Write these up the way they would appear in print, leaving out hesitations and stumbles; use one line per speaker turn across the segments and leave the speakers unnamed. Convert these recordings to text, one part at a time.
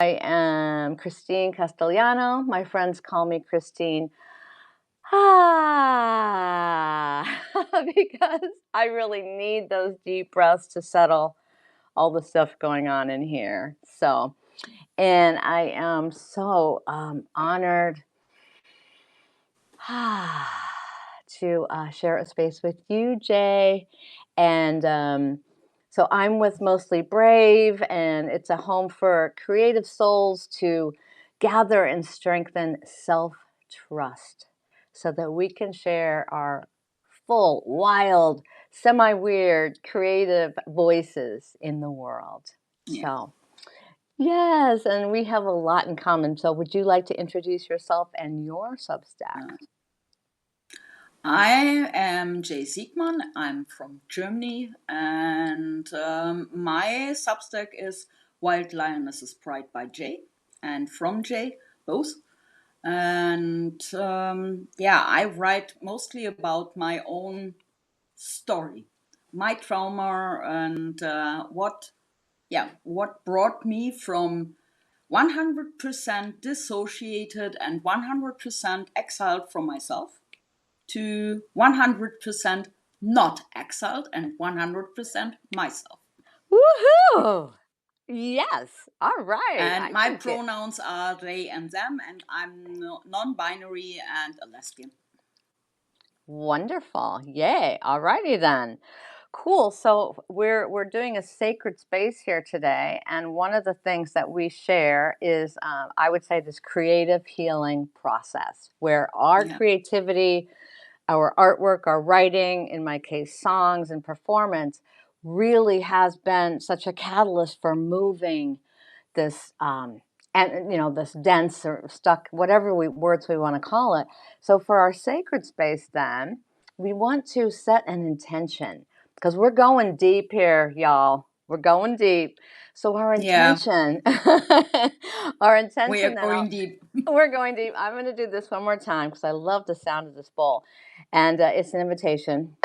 I am Christine Castellano. My friends call me Christine. Ah, because I really need those deep breaths to settle all the stuff going on in here. And I am so honored to share a space with you, Jay. And so I'm with Mostly Brave, and it's a home for creative souls to gather and strengthen self trust so that we can share our full, wild, semi weird, creative voices in the world.
Yeah.
So, yes, and we have a lot in common. So, would you like to introduce yourself and your Substack?
I am Jay Siegmann. I'm from Germany, and my Substack is Wild Lionesses Pride by Jay and from Jay, both. And yeah, I write mostly about my own story, my trauma, and what brought me from 100% dissociated and 100% exiled from myself to 100% not exiled and 100% myself.
Woohoo! Yes. All right.
And
I
my
can get
pronouns are they and them, and I'm non binary and a lesbian.
wonderful. Yay. All righty then. Cool. So we're doing a sacred space here today, and one of the things that we share is, I would say, this creative healing process where our
Yeah.
creativity, our artwork, our writing, in my case, songs and performance, really has been such a catalyst for moving this and this dense or stuck whatever words we want to call it. So for our sacred space, then we want to set an intention because we're going deep here, y'all. We're going deep. So our
Yeah,
intention, our
we are
intention, then
going deep.
we're going deep. I'm going to do this one more time because I love the sound of this bowl, and it's an invitation.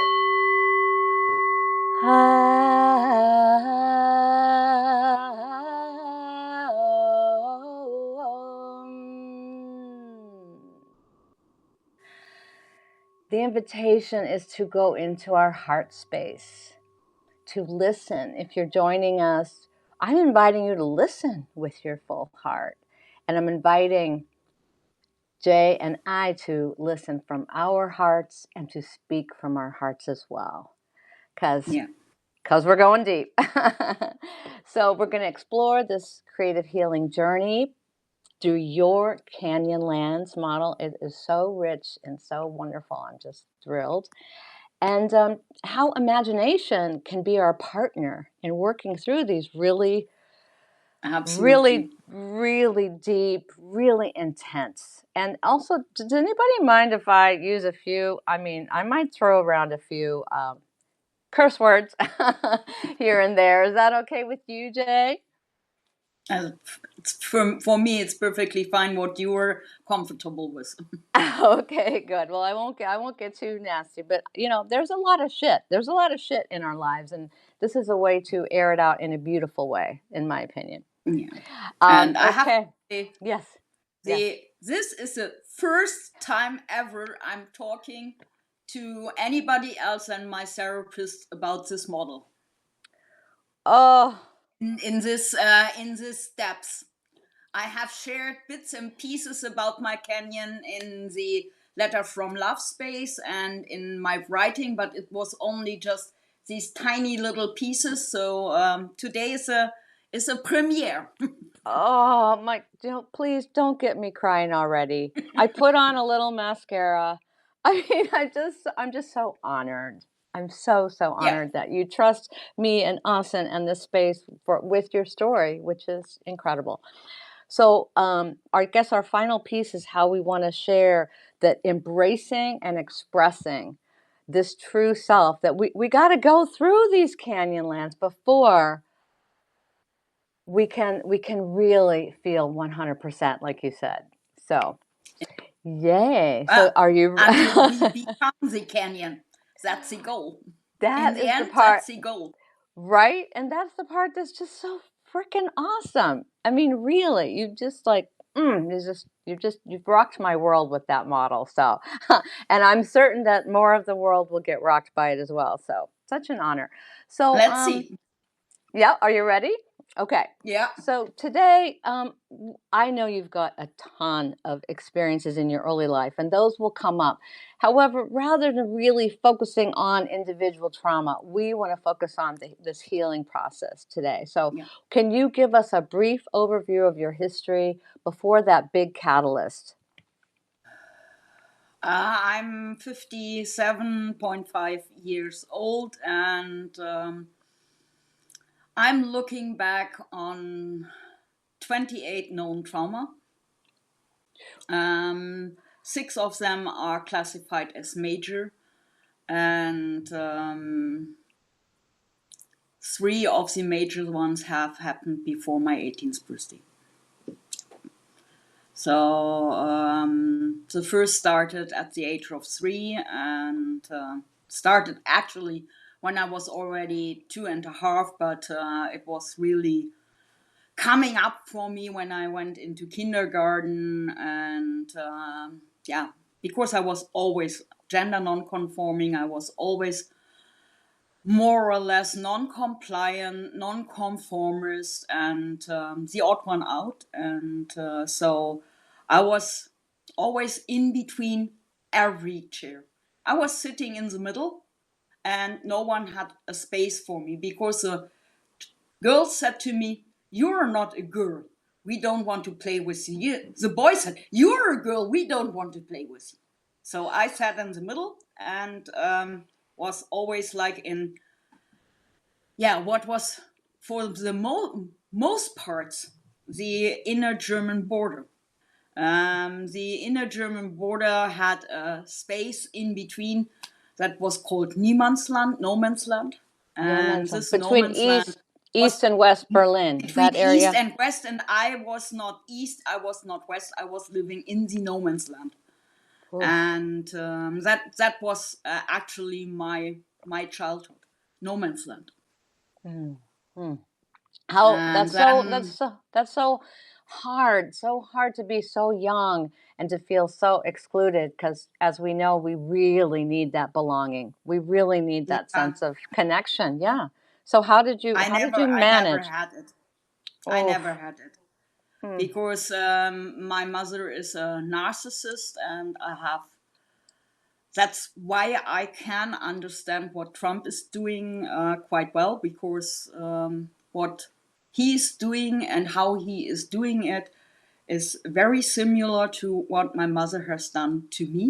The invitation is to go into our heart space, to listen. If you're joining us, I'm inviting you to listen with your full heart. And I'm inviting Jay and I to listen from our hearts and to speak from our hearts as well. Because
Yeah.
we're going deep. So we're going to explore this creative healing journey through your Canyonlands model. It is so rich and so wonderful. I'm just thrilled. And how imagination can be our partner in working through these really,
Absolutely.
really, really deep, really intense. And also, does anybody mind if I use a few? I mean, I might throw around a few curse words here and there. Is that okay with you, Jay?
Uh, for me, it's perfectly fine what you are comfortable with.
Okay, good. Well, I won't get too nasty, but there's a lot of shit. There's a lot of shit in our lives, and this is a way to air it out in a beautiful way, in my opinion.
Yeah. And I have to
Okay.
say,
Yes. Yes.
this is the first time ever I'm talking to anybody else than my therapist about this model
Oh,
in this steps. I have shared bits and pieces about my canyon in the letter from love space and in my writing, but it was only just these tiny little pieces. So today is a premiere.
oh my! Please don't get me crying already. I put on a little mascara. I mean, I'm just so honored. I'm so
Yeah.
honored that you trust me and us and this space with your story, which is incredible. So, I guess our final piece is how we want to share that embracing and expressing this true self that we got to go through these canyonlands before we can really feel 100% like you said. So, yay. So,
Well,
are you
until we become the canyon. That's the goal. In
that
the
is the
end,
part,
that's the goal.
right? And that's the part that's just so freaking awesome. I mean, really, you just like, you've rocked my world with that model. So, and I'm certain that more of the world will get rocked by it as well. So, such an honor. So,
Let's see.
yeah, are you ready? Okay.
Yeah.
So today, I know you've got a ton of experiences in your early life, and those will come up. However, rather than really focusing on individual trauma, we want to focus on this healing process today. So,
Yeah.
can you give us a brief overview of your history before that big catalyst?
I'm 57.5 years old, and I'm looking back on 28 known trauma. Six of them are classified as major, and three of the major ones have happened before my 18th birthday. So the first started at the age of 3, and started actually when I was already 2.5, but it was really coming up for me when I went into kindergarten, and yeah, because I was always gender non-conforming, I was always more or less non-compliant, non-conformist, and the odd one out. And so I was always in between every chair. I was sitting in the middle, and no one had a space for me because the girls said to me, "You're not a girl. We don't want to play with you." The boys said, "You're a girl. We don't want to play with you." So I sat in the middle, and was always like in, yeah, what was for the most parts the inner German border. The inner German border had a space in between that was called Niemandsland, no man's land.
No
And
man's land
this no
between
man's land
East
was
and West Berlin,
between
that
East
area.
and West, and I was not East, I was not West, I was living in the no man's land.
Oof.
And that was actually my childhood, no man's land.
Mm, mm. How
And
that's so that's
then,
so that's so hard to be so young and to feel so excluded because as we know we really need that belonging. We really need that
yeah,
sense of connection. Yeah. So how did you
I never
manage?
had it. I
Oh.
never had it
Hmm.
because my mother is a narcissist, and I have. That's why I can understand what Trump is doing quite well, because what he's doing and how he is doing it is very similar to what my mother has done to me.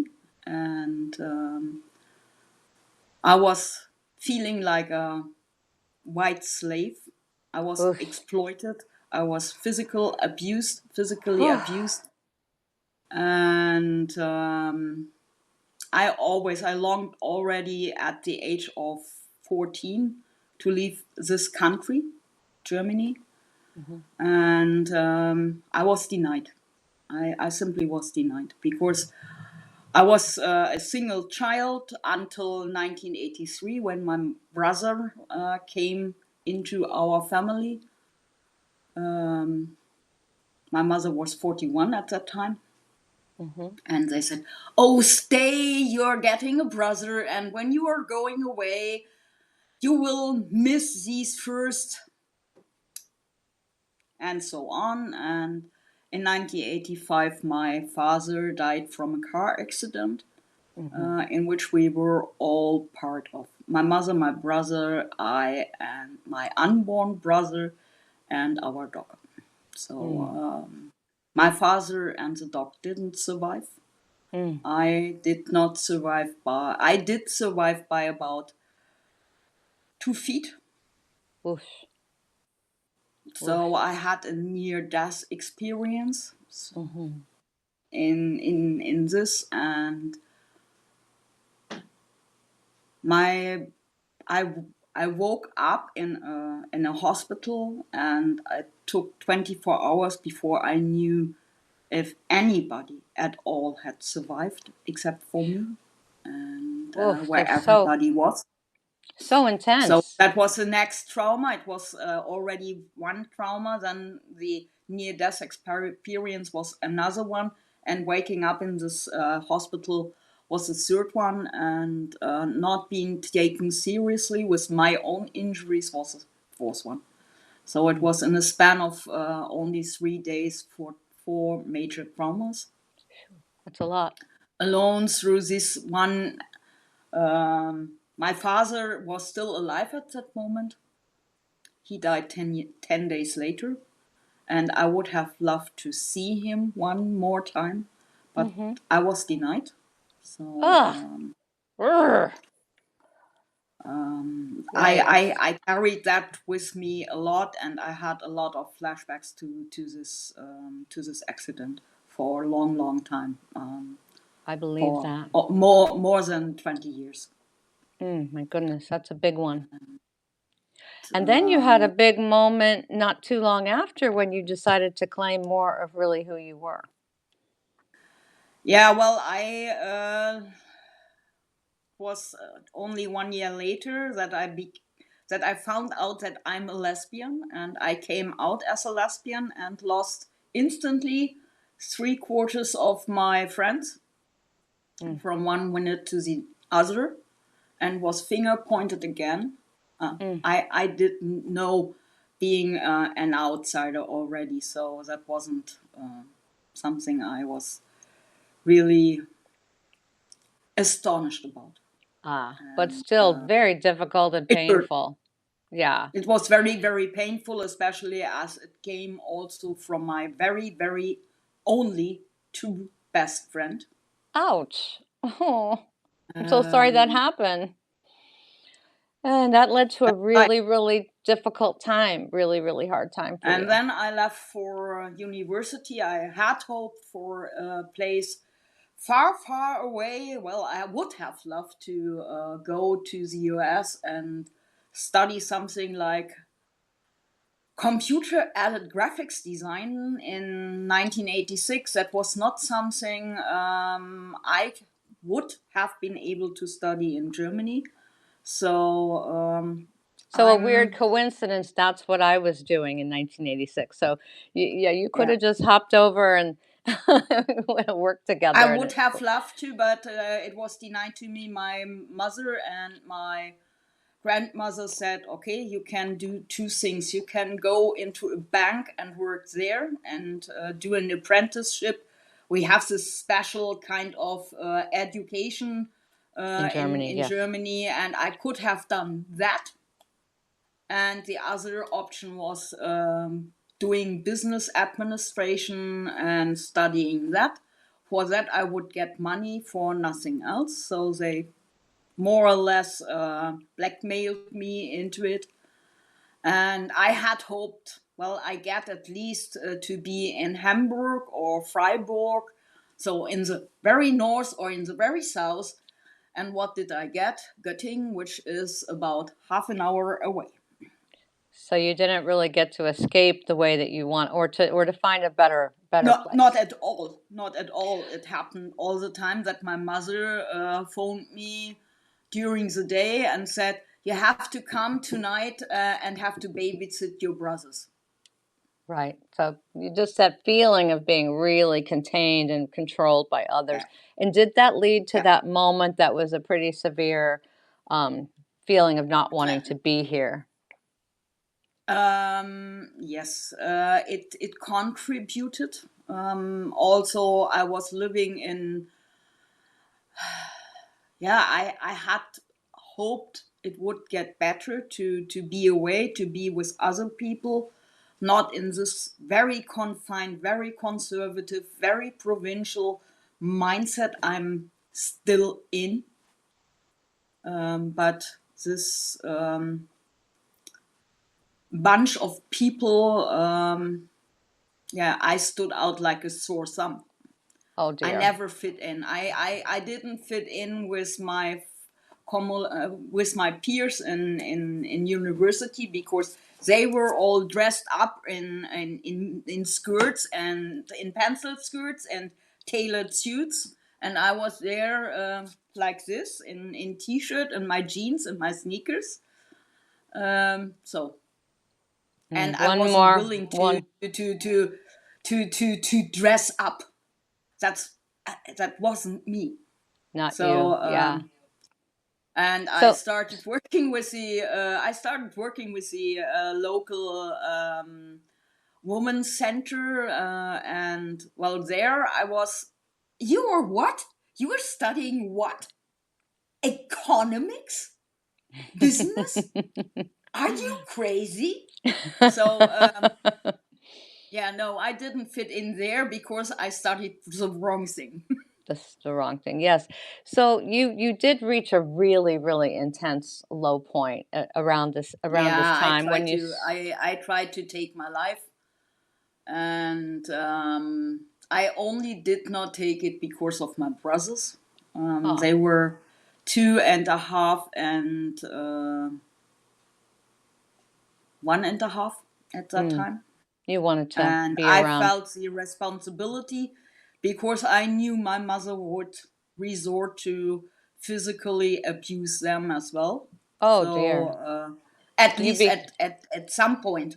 And I was feeling like a white slave. I was
Oof.
exploited. I was physically abused, and I longed already at the age of 14 to leave this country, Germany,
Mhm.
and I was denied. I simply was denied because I was a single child until 1983 when my brother came into our family. Um, my mother was 41 at that time.
Mhm.
And they said, "Oh, stay, you're getting a brother, and when you are going away, you will miss these first," and so on. And in 1985, my father died from a car accident
Mhm.
in which we were all part of. My mother, my brother, I, and my unborn brother, and our dog. So
Mm.
my father and the dog didn't survive.
Mm.
I did survive by about 2 feet.
Oof.
So
Oof.
I had a near death experience
Mhm.
in this, and my I I woke up in a hospital, and it took 24 hours before I knew if anybody at all had survived except for me, and
Oof.
where
There's so
everybody was.
So
So
intense.
that was the next trauma. It was already one trauma. Then the near-death experience was another one, and waking up in this hospital was the third one. And not being taken seriously with my own injuries was the fourth one. So it
Mm.
was in a span of only 3 days for four major traumas.
That's a lot.
Alone through this one, my father was still alive at that moment. He died 10 days later, and I would have loved to see him one more time, but
Mm-hmm.
I was denied. So
Ugh. Urgh. Right.
I carried that with me a lot, and I had a lot of flashbacks to this accident for a long, long time,
I believe
for
that.
more than 20 years.
My goodness, that's a big one. And then you had a
Um,
big moment not too long after when you decided to claim more of really who you were.
yeah, well, I was only 1 year later that I found out that I'm a lesbian, and I came out as a lesbian and lost instantly 3/4 of my friends
Mm,
from 1 minute to the other, and was finger pointed again.
mm.
I didn't know being an outsider already, so that wasn't something I was really astonished about.
But
And
still very difficult and
it hurt.
painful. Yeah.
It was very, very painful, especially as it came also from my very, very only two best friend.
Ouch. Oh, I'm so sorry that
Um,
happened. And that led to a
I,
really, really difficult time, really, really hard time for
and
you.
then I left for university. I had hoped for a place far, far away. Well, I would have loved to go to the US and study something like computer added graphics design in 1986. That was not something I would have been able to study in Germany. So
So a weird
I'm,
coincidence, that's what I was doing in 1986. So yeah, you could
yeah,
have just hopped over and worked
I
together and
would
it
have loved to, but it was denied to me. My mother and my grandmother said, okay, you can do two things. You can go into a bank and work there and do an apprenticeship. We have this special kind of education
in Germany,
in
yes.
Germany, and I could have done that. And the other option was doing business administration and studying that. For that, I would get money for nothing else. So they more or less blackmailed me into it. And I had hoped, well, I get at least to be in Hamburg or Freiburg, so in the very north or in the very south. And what did I get? Göttingen, which is about half an hour away.
So you didn't really get to escape the way that you want or to find a better
No, not
place.
at all. Not at all. It happened all the time that my mother phoned me during the day and said, "You have to come tonight and have to babysit your brothers."
Right. So you just that feeling of being really contained and controlled by others.
Yeah,
And did that lead to
yeah.
that moment that was a pretty severe um, feeling of not wanting to be here?
Yes, it contributed. Also, I was living in, yeah, I had hoped it would get better to be away, to be with other people, not in this very confined, very conservative, very provincial mindset I'm still in. But this bunch of people, yeah, I stood out like a sore thumb.
Oh
I
dear.
never fit in. I didn't fit in with my with my peers in university because they were all dressed up in skirts and in pencil skirts and tailored suits, and I was there like this in t-shirt and my jeans and my sneakers. So and I
One
wasn't
more,
willing to
one,
dress up. That's that wasn't me.
not you.
So
Yeah.
and
So,
I started working with the local woman center, and well, there I was. You were what? You were studying what? Economics? Business? Are you crazy? So yeah, no, I didn't fit in there because I studied the wrong thing.
that's the wrong thing. Yes. So you did reach a really, really intense low point around this
Yeah,
time when you
I tried to take my life, and I only did not take it because of my brothers.
oh,
They were 2.5 and 1.5 at that
mm,
time.
you wanted to
And
be
I
around.
felt the responsibility because I knew my mother would resort to physically abuse them as well.
Oh
So
dear.
at
You
least
be
at some point,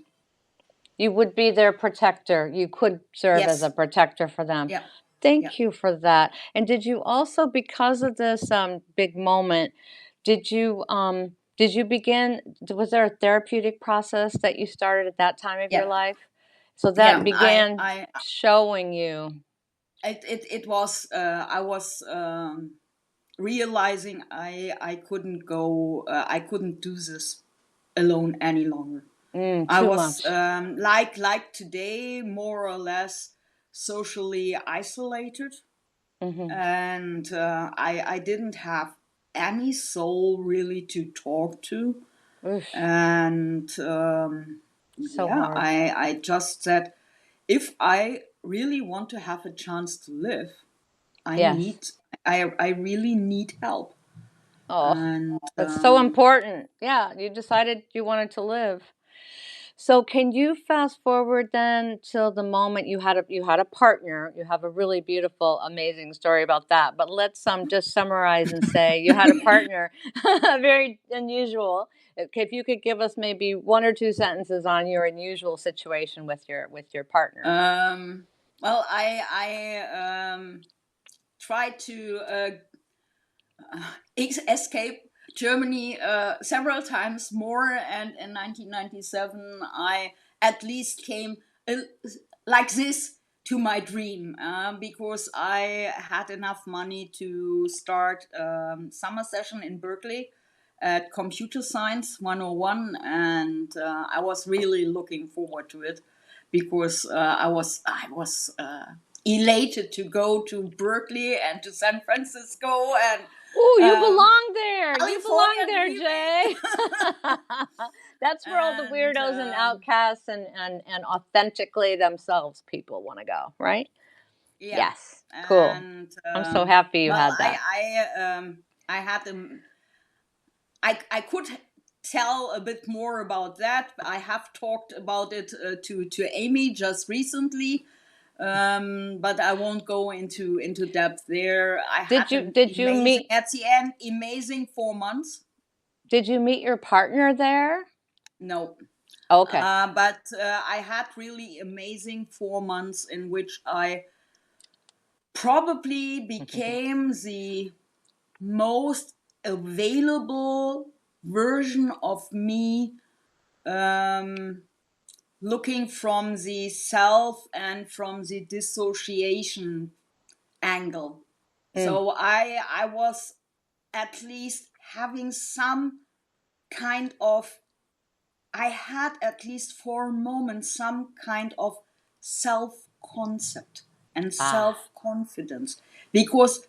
You would be their protector. You could serve as a
yes,
protector for them.
yeah, yeah,
Thank you for that. And did you also, because of this big moment, did you begin? Was there a therapeutic process that you started at that time of your
yeah,
life? So that
yeah.
began showing you.
It was I was realizing I couldn't go I couldn't do this alone any longer. I
Too
was
much.
like today more or less socially isolated,
Hmm.
and I didn't have any soul really to talk to,
Oof,
and
so
yeah,
hard.
I just said if I really want to have a chance to live, I
Yes.
need I really need help.
Oh,
And
that's so important. Yeah, you decided you wanted to live. So can you fast forward then till the moment you had a partner? You have a really beautiful, amazing story about that. But let's just summarize and say you had a partner, very unusual. Okay, if you could give us maybe one or two sentences on your unusual situation with your partner.
um, well, I tried to escape Germany several times more, and in 1997 I at least came uh, like this to my dream because I had enough money to start summer session in Berkeley at Computer Science 101, and I was really looking forward to it because I was elated to go to Berkeley and to San Francisco and
Oh, you
um,
belong there. You belong
California
there, Jay.
dreaming.
That's where all the
And
weirdos and outcasts and authentically themselves people want to go, right?
yeah,
Yes. Cool.
and
I'm so happy you
well,
had that.
I had I could tell a bit more about that. I have talked about it to Amy just recently, but I won't go into depth there. I had an
Did you
amazing
meet
at the end, amazing 4 months.
your partner there?
No,
Okay.
but I had really amazing 4 months in which I probably became the most available version of me, um, looking from the self and from the dissociation angle.
Mm,
So I was at least having some kind of I had at least for a moment some kind of self concept and
ah,
self confidence because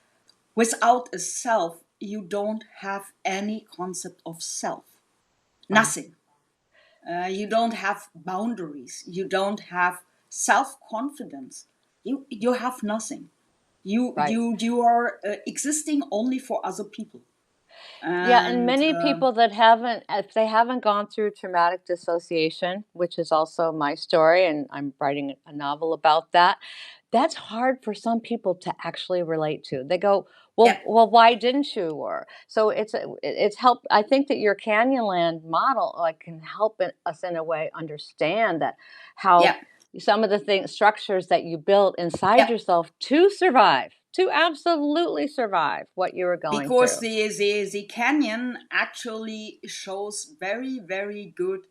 without a self you don't have any concept of self,
right,
nothing. You don't have boundaries, you don't have self confidence, you have nothing.
right.
You are existing only for other people.
Yeah, and
And
many people that haven't, if they haven't gone through traumatic dissociation, which is also my story, and I'm writing a novel about that, that's hard for some people to actually relate to. They go,
Yep,
Well, why didn't you? Or so it's help. I think that your Canyonland model like can help us in a way understand that how
yep,
some of the things structures that you built inside
yep.
yourself to survive, to absolutely survive what you were going
Because
through.
the canyon actually shows very, very good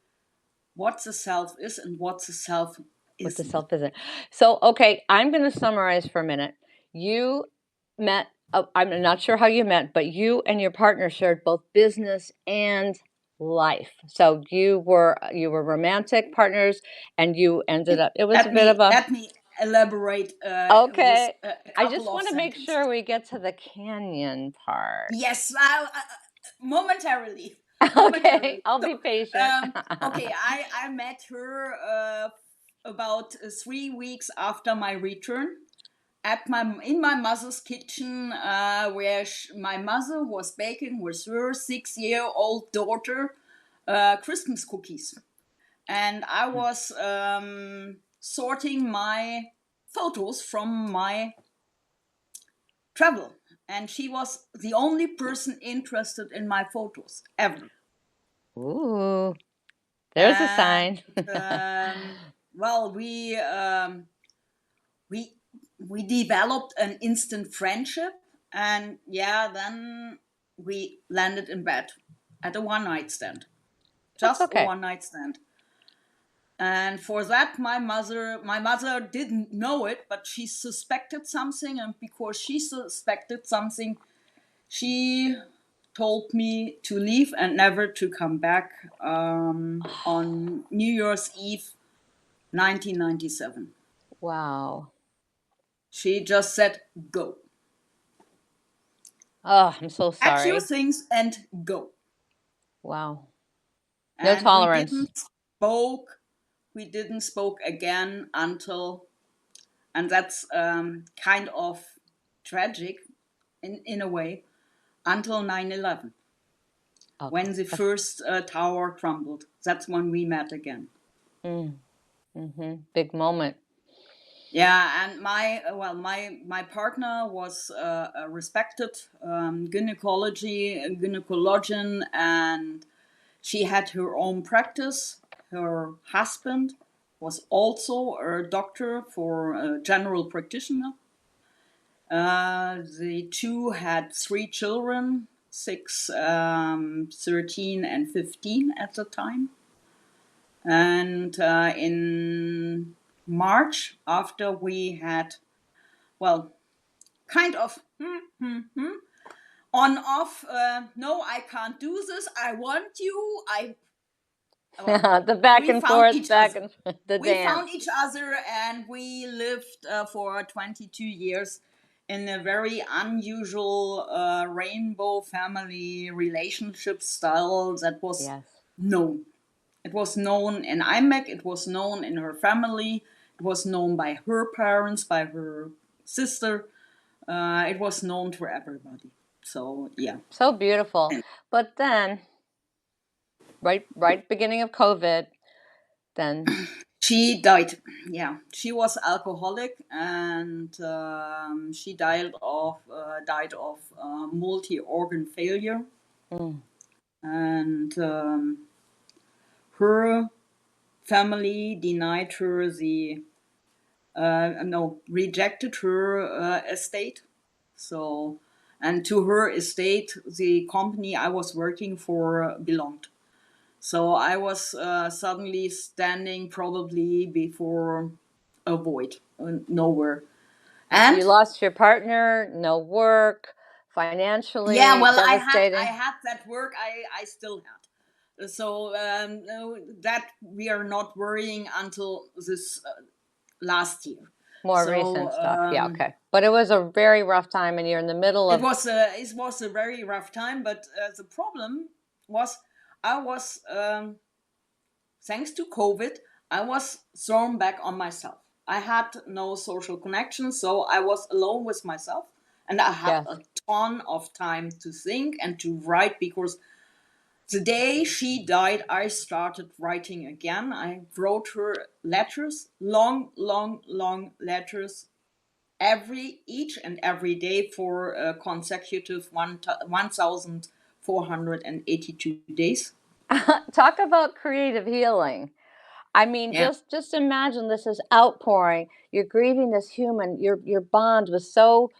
what the self is and what the self
What the
isn't.
self isn't. So, okay, I'm going to summarize for a minute. You met, I'm not sure how you met, but you and your partner shared both business and life. So you were romantic partners, and you ended up. It was a
Let
bit of
me
a
let me elaborate with
okay.
a
I just
couple of
want to make sure
sentences.
we get to the canyon part.
Yes, momentarily,
Okay,
momentarily.
I'll
So,
be patient.
okay, I met her about 3 weeks after my return at my in my mother's kitchen, where my mother was baking with her 6-year-old daughter Christmas cookies, and I was sorting my photos from my travel, and she was the only person interested in my photos ever.
Ooh, there's a
And
sign.
well, we we developed an instant friendship, and yeah, then we landed in bed at a one night stand,
That's
just a
okay.
one night stand. And for that, my mother didn't know it, but she suspected something, and because she suspected something, she told me to leave and never to come back on New Year's Eve 1997.
Wow.
She just said, go.
Oh, I'm so
Pack your
sorry.
things and go.
Wow. No
And
tolerance.
we didn't spoke again until, and that's kind of tragic in a way, until 9/11,
Okay.
when the first tower crumbled. That's when we met again.
Mm, mhm. Big moment.
Yeah, and my partner was a respected gynecologian, and she had her own practice. Her husband was also a doctor for a general practitioner. The two had 3 children, 6, 13, and 15 at the time. And in March, after we had, well, kind of on off, no, I can't do this, I want you, well,
The back
we
and
found
forth,
each
back
other.
and the
We found
dance.
each other, and we lived for 22 years in a very unusual rainbow family relationship style that was
Yes.
known. It was known in IMEC, it was known in her family, it was known by her parents, by her sister. It was known to everybody. So, yeah.
So beautiful.
And
But then, right beginning of COVID, then
she died. Yeah, she was alcoholic, and she died of multi-organ failure,
mm,
and her family denied her the no rejected her estate. So, and to her estate, the company I was working for belonged. So I was suddenly standing probably before a void, nowhere.
so you
And
lost your partner, no work,
yeah,
financially
well, I
devastating.
had that work. I still had. So no, that we are not worrying until this last year.
More
So
recent stuff. Yeah, okay. But it was a very rough time, and you're in the middle of
it was a very rough time. But the problem was I was thanks to COVID, I was thrown back on myself. I had no social connections, so I was alone with myself, and I had
yes.
a ton of time to think and to write, because the day she died, I started writing again. I wrote her letters, long, long, long letters, each and every day for a consecutive 1,482 days.
Talk about creative healing. I mean,
Yeah.
just imagine this is outpouring. You're grieving this human. Your bond was so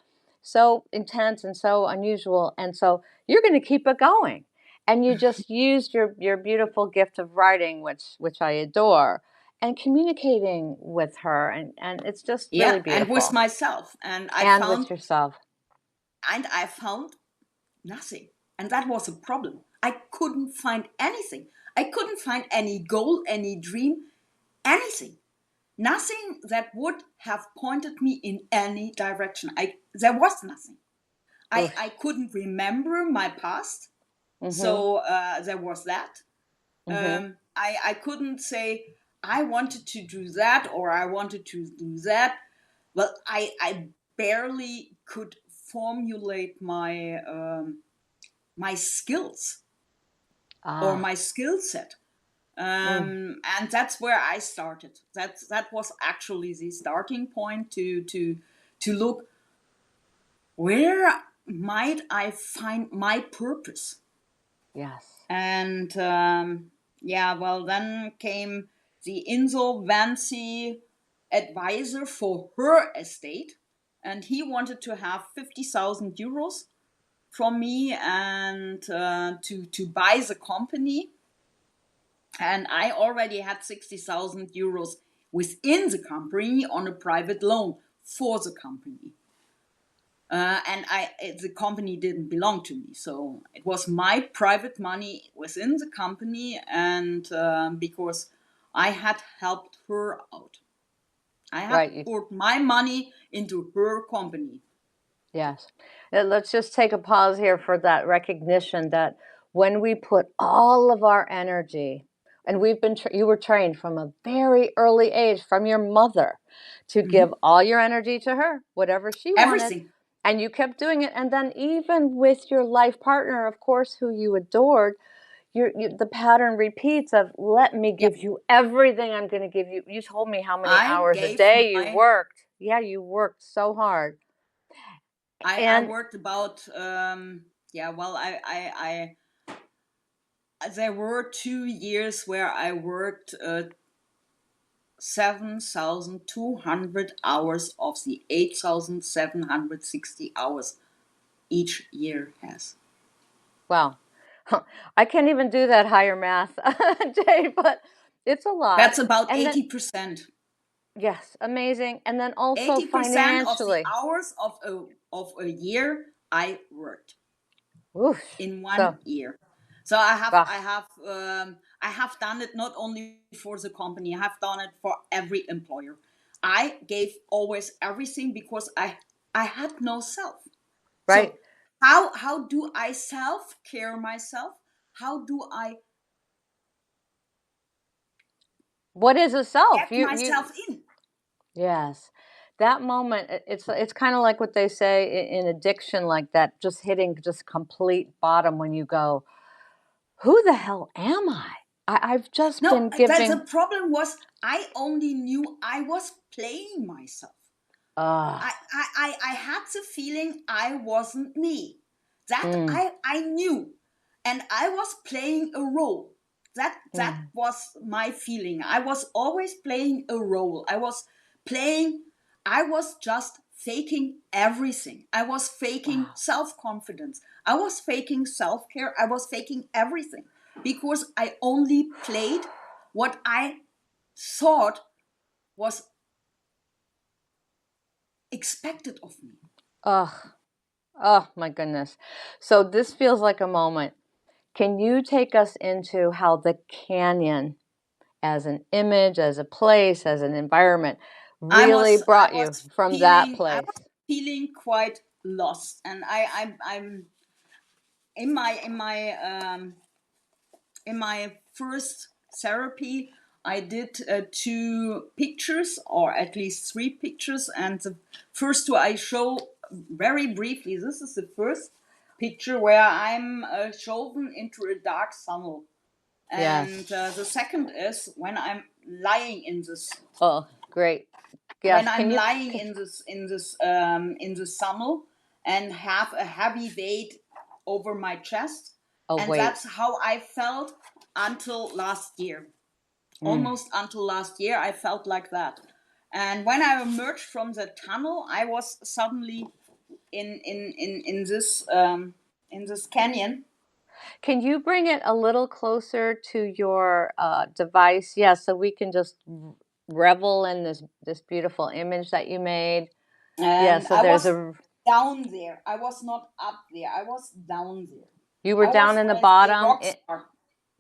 intense and so unusual, and so you're going to keep it going. And you just used your beautiful gift of writing, which I adore, and communicating with her, and it's just really
Yeah, and with
beautiful.
myself,
And with yourself.
and I found nothing, and that was a problem. I couldn't find anything. I couldn't find any goal, any dream, anything. Nothing that would have pointed me in any direction. There was nothing. I
Oof.
couldn't remember my past,
Mhm.
so there was that.
Mhm.
I couldn't say I wanted to do that or I wanted to do that. Well, I barely could formulate my skills or
Ah.
my skill set.
Mm.
And that's where I started. That was actually the starting point to look where might I find my purpose.
Yes.
And yeah, well, then came the insolvency advisor for her estate, and he wanted to have 50,000 euros from me and to buy the company. And I already had 60,000 euros within the company on a private loan for the company. And the company didn't belong to me, so it was my private money within the company, and because I had helped her out, I had
Right.
poured my money into her company.
Yes. Let's just take a pause here for that recognition that when we put all of our energy, and you were trained from a very early age from your mother to give
Mhm.
all your energy to her, whatever she wanted,
Everything.
and you kept doing it. And then even with your life partner, of course, who you adored, the pattern repeats of let me
Yeah,
give you everything I'm going to give you. You told me how many
I
hours a
gave
day you
my
worked. Yeah, you worked so hard.
I
And
worked about yeah, well, there were 2 years where I worked 7,200 hours of the 8,760 hours each year has.
Well, I can't even do that higher math, Jay, but it's a lot.
That's about
And then,
80%.
yes, amazing. And then also
80% of the
financially.
hours of a year I worked
Oof.
in
So,
1 year. So I have
ugh,
I have done it not only for the company, I have done it for every employer. I gave always everything because I had no self.
right.
So how do I self care myself? How do I
What is a self?
get myself in?
Yes. That moment, it's kind of like what they say in addiction, like that, just hitting just complete bottom when you go, who the hell am I? I've just
No,
been
the
giving,
problem was I only knew I was playing myself.
uh,
I had the feeling I wasn't me. That
mm,
I knew. And I was playing a role. That
mm,
was my feeling. I was always playing a role. Playing, I was just faking everything. I was faking
wow.
self confidence. I was faking self care. I was faking everything because I only played what I thought was expected of me.
Ugh. Oh my goodness. So this feels like a moment. Can you take us into how the canyon, as an image, as a place, as an environment, really
I
brought you
was
from that
feeling I
place?
was feeling quite lost, and I'm in my first therapy. I did two pictures, or at least three pictures, and the first two I show very briefly. This is the first picture where I'm shown into a dark tunnel, and
Yes.
the second is when I'm lying in this
Oh, great.
when
Yes.
I'm
Can you?
lying in the summer and have a heavy weight over my chest,
Oh,
and
wait.
that's how I felt until last year.
Mm.
Almost until last year, I felt like that. And when I emerged from the tunnel, I was suddenly in this canyon.
Can you bring it a little closer to your device? Yeah, so we can just revel in this beautiful image that you made. Yeah,
And
so
I
there's
was
a
down there. I was not up there. I was down there.
you were
I was
down in the
a
bottom
rock star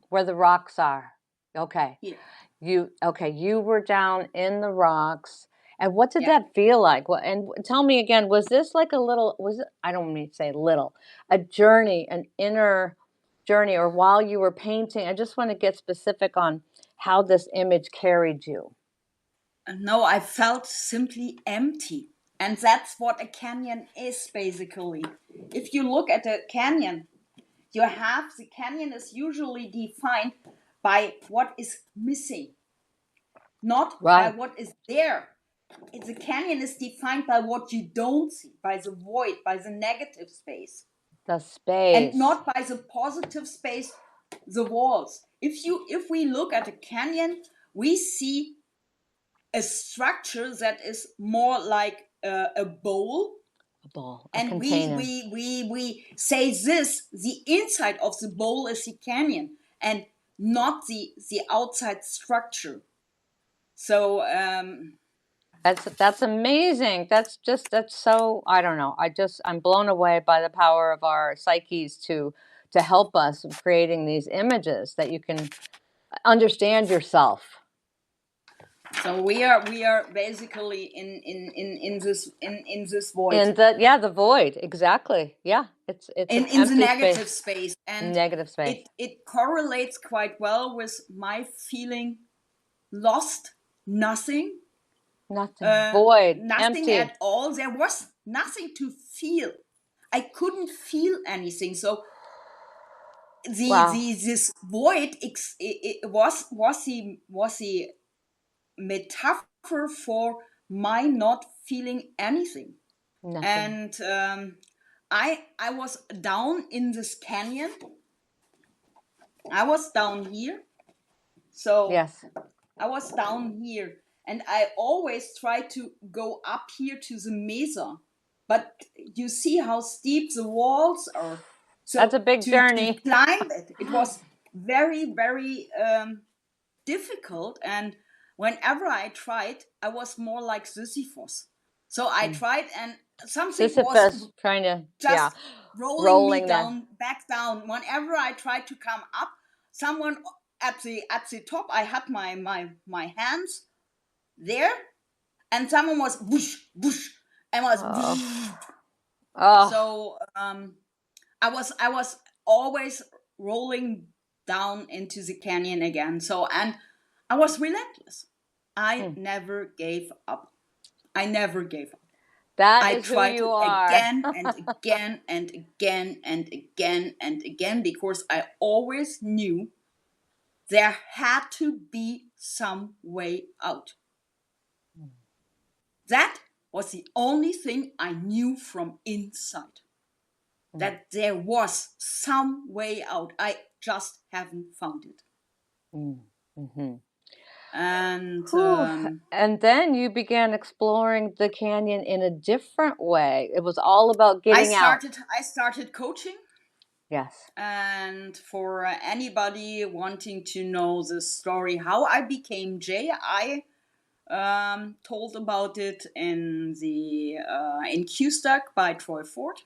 where the rocks are. Okay.
here.
You were down in the rocks. And what did
Yeah.
that feel like? What and tell me again, was this like a little was it I don't mean to say little, a journey, an inner journey, or while you were painting? I just want to get specific on how this image carried you.
No, I felt simply empty. And that's what a canyon is basically. If you look at a canyon, you have the canyon is usually defined by what is missing, not by
Right.
what is there. The canyon is defined by what you don't see, by the void, by the negative space,
The
and
space.
not by the positive space, the walls. If we look at a canyon, we see a structure that is more like a bowl,
A bowl, a
and
container.
we say this, the inside of the bowl is the canyon and not the outside structure. So
That's amazing. That's so I don't know. I'm blown away by the power of our psyches to help us creating these images that you can understand yourself
we are basically in this void,
in the void. Exactly. Yeah. It's an
in the
empty space,
negative space, and
negative space.
it correlates quite well with my feeling lost, nothing,
Nothing. Void.
nothing
Empty.
at all. There was nothing to feel. I couldn't feel anything. So
Wow.
this void it was the metaphor for my not feeling anything.
Nothing.
And I was down in this canyon. I was down here. So
Yes.
I was down here, and I always try to go up here to the mesa, but you see how steep the walls are.
That's
So
a big
to
journey.
climb it, it was very difficult. And whenever I tried, I was more like Sisyphus. So I
Mm.
tried, and something was
Sisyphus trying to, yeah,
just rolling me
rolling that.
down, back down. Whenever I tried to come up, someone at the top, I had my hands there, and someone was whoosh whoosh, and was
Oh.
whoosh.
Oh.
So I was always rolling down into the canyon again. So, and I was relentless. I
Hmm.
never gave up. I never gave up.
That
I
is who
tried
you
it
are.
again and again and again and again and again, because I always knew there had to be some way out. That was the only thing I knew from inside.
Mm,
That there was some way out. I just haven't found it.
mm, mhm.
And
Whew. And then you began exploring the canyon in a different way. It was all about
I
getting out.
started I started coaching.
Yes.
And for anybody wanting to know the story how I became Jay, I told about it in Q Stack by Troy Ford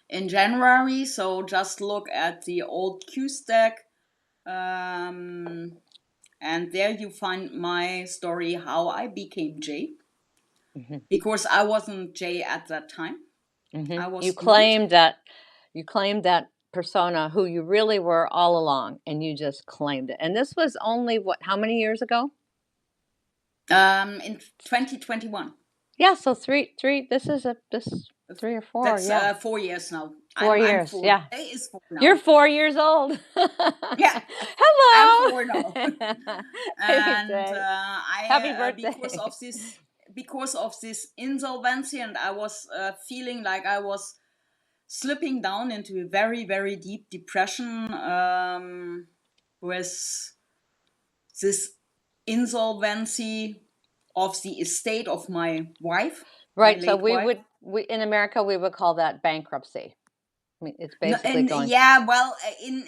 in January. So just look at the old Q Stack, um, and there you find my story how I became Jay,
Hmm.
because I wasn't Jay at that time.
Hmm.
I was
You
student.
claimed that you claimed that persona who you really were all along, and you just claimed it. And this was only what? How many years ago?
In 2021.
Yeah. So three. This is a this. 3 or 4,
That's
yeah.
4 years now.
4
I'm
years,
4.
yeah.
Jay is 4
You're
now.
4 years old.
Yeah, I'm
Hello.
4 now.
Hey,
And
Jay. Happy
I
birthday.
because of this insolvency, and I was feeling like I was slipping down into a very very deep depression with this insolvency of the estate of my wife, my
Right, so
late wife.
we in America, we would call that bankruptcy. I mean, it's
No,
basically
and
going
yeah, well, in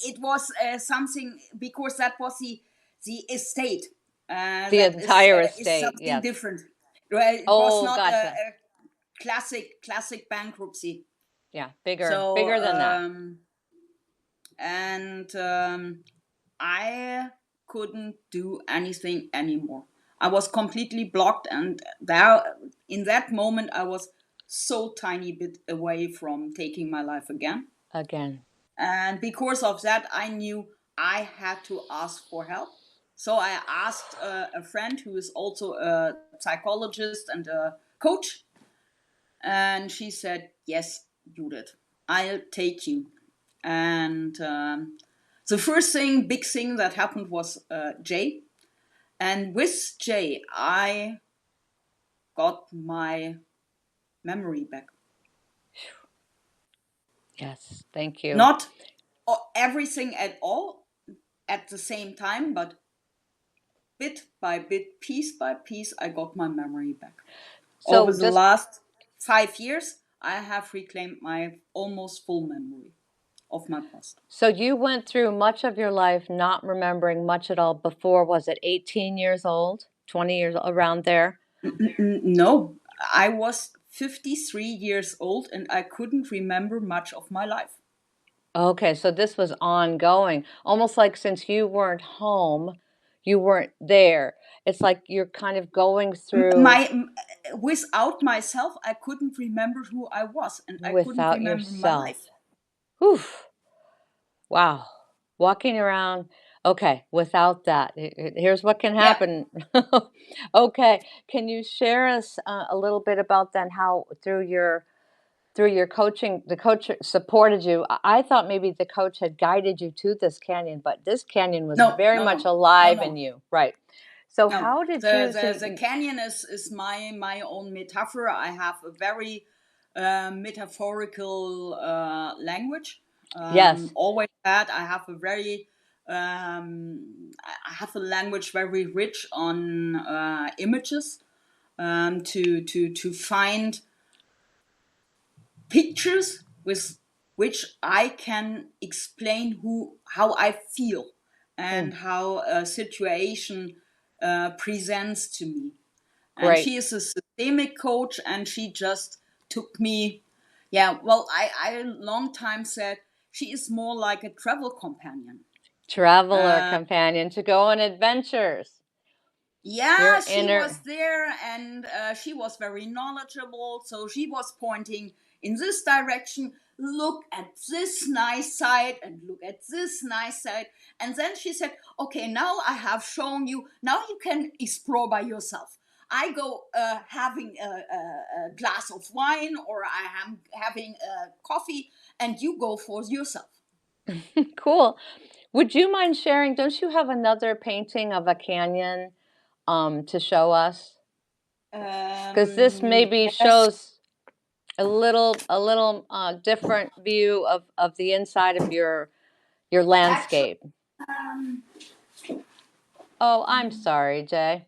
it was something, because that was the estate.
the
That
entire
is
estate,
something
yes.
different. Right? It was
Oh,
not
gotcha.
a classic bankruptcy.
Yeah,
So
bigger than that.
and I couldn't do anything anymore. I was completely blocked, and there, in that moment, I was so tiny bit away from taking my life again.
Again.
And because of that, I knew I had to ask for help. So I asked a friend who is also a psychologist and a coach, and she said, "Yes, Judith, I'll take you." And the first thing, big thing that happened was Jay. And with Jay, I got my memory back.
Yes, thank you.
Not everything at all at the same time, but bit by bit, piece by piece, I got my memory back. Over
So
the
just
last 5 years, I have reclaimed my almost full memory of my past.
so you went through much of your life not remembering much at all before, was it 18 years old? 20 years, around there?
No, I was 53 years old and I couldn't remember much of my life.
Okay, so this was ongoing, almost like since you weren't home, you weren't there. It's like you're kind of going through
My without myself, I couldn't remember who I was, and I couldn't
without
remember my
yourself.
life.
Whew. Wow. Walking around, okay, without that, here's what can
Yeah,
happen. Okay, can you share us a little bit about then how through your coaching, the coach supported you? I thought maybe the coach had guided you to this canyon, but this canyon was
no,
very
no,
much
no, no,
alive in
no,
you, right? So
no.
how did
The
you? So
the, the canyon is my own metaphor. I have a very metaphorical language.
yes,
Always had. I have a very I have a language very rich on images, to find pictures with which I can explain how I feel
mm,
and how a situation presents to me. And
great,
she is a systemic coach, and she just took me. Yeah, well, I long time said she is more like a travel companion.
traveler
Uh,
companion to go on adventures.
Yeah,
Your
she was
inner,
there, and she was very knowledgeable. So she was pointing in this direction. Look at this nice side, and look at this nice side. And then she said, "Okay, now I have shown you. Now you can explore by yourself. I go having a glass of wine, or I am having a coffee, and you go for yourself."
cool. Would you mind sharing? Don't you have another painting of a canyon to show us? Because this maybe
Yes.
shows a little different view of the inside of your
Actually,
landscape. Oh, I'm sorry, Jay.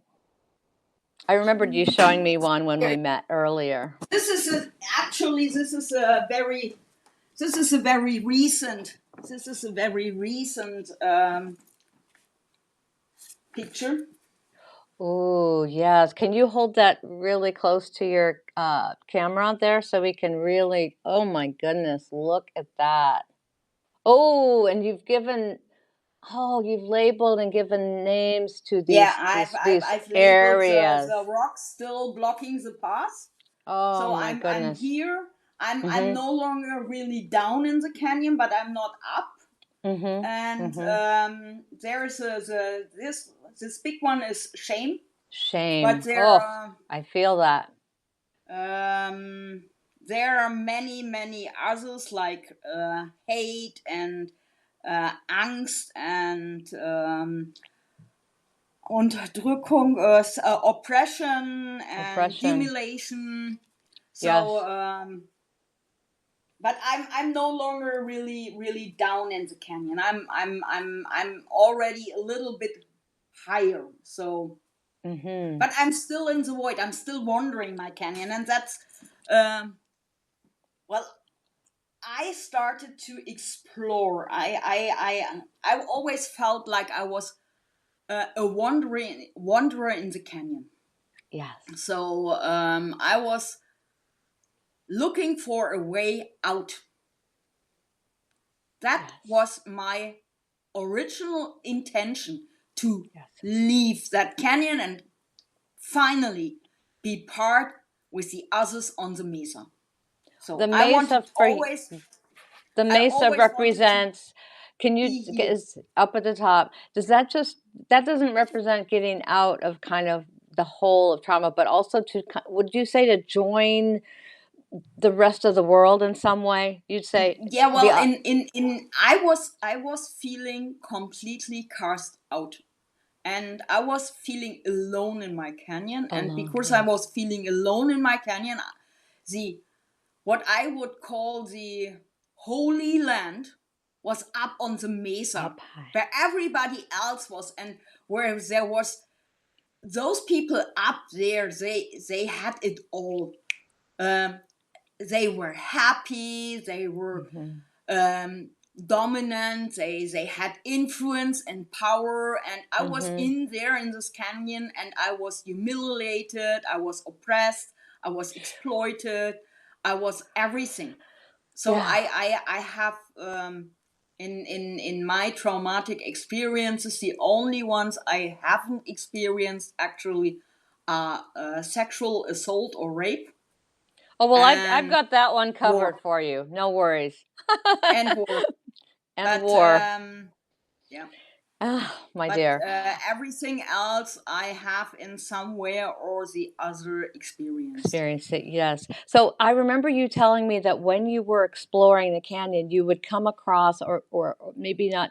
I remembered you showing me one when we met earlier.
this is actually this is a very recent picture.
Oh, yes. Can you hold that really close to your camera there so we can really, oh my goodness, look at that. Oh, and oh, you've labeled and given names to
Yeah,
these
I've labeled the
areas.
rocks still blocking the path.
Oh
So
my
I'm
goodness.
here. I'm
Mhm.
no longer really down in the canyon, but I'm not up.
Mhm.
And
Mhm.
there's this big one is shame, but
Shame.
there
Oh, I feel that.
Um, there are many, many others like hate and Angst and Unterdrückung, oppression and
Oppression.
demolition. So,
Yes.
but I'm no longer really down in the canyon. I'm already a little bit higher. So,
Mm-hmm.
but I'm still in the void. I'm still wandering my canyon, and that's um, well. I started to explore. I always felt like I was a wanderer in the canyon.
Yes.
So I was looking for a way out. That
Yes.
was my original intention, to
Yes.
leave that canyon and finally be part with the others on the mesa. So
The mesa for the
I
mesa
always wanted to
represents, can you
be here.
is up at the top, does that just, that doesn't represent getting out of kind of the whole of trauma, but also to would you say to join the rest of the world in some way? You'd say
Yeah,
the
well, in I was feeling completely cast out, and I was feeling alone in my canyon, and
alone,
because I
yes.
was feeling alone in my canyon, the what I would call the holy land was up on the mesa
Up high.
where everybody else was, and where there was those people up there, they had it all. um, they were happy, they were
Hmm.
um, dominant, they had influence and power, and I was
Hmm.
in there in this canyon, and I was humiliated, I was oppressed, I was exploited, I was everything. So
Yeah.
I have in my traumatic experiences, the only ones I haven't experienced actually are sexual assault or rape
Oh, well, I've
and
got that one covered
war
for you. No worries.
and war.
And
But
war.
yeah,
Ah, my
but
dear.
everything else I have in some way or the other experienced.
Experience it, yes. So I remember you telling me that when you were exploring the canyon, you would come across, or maybe not,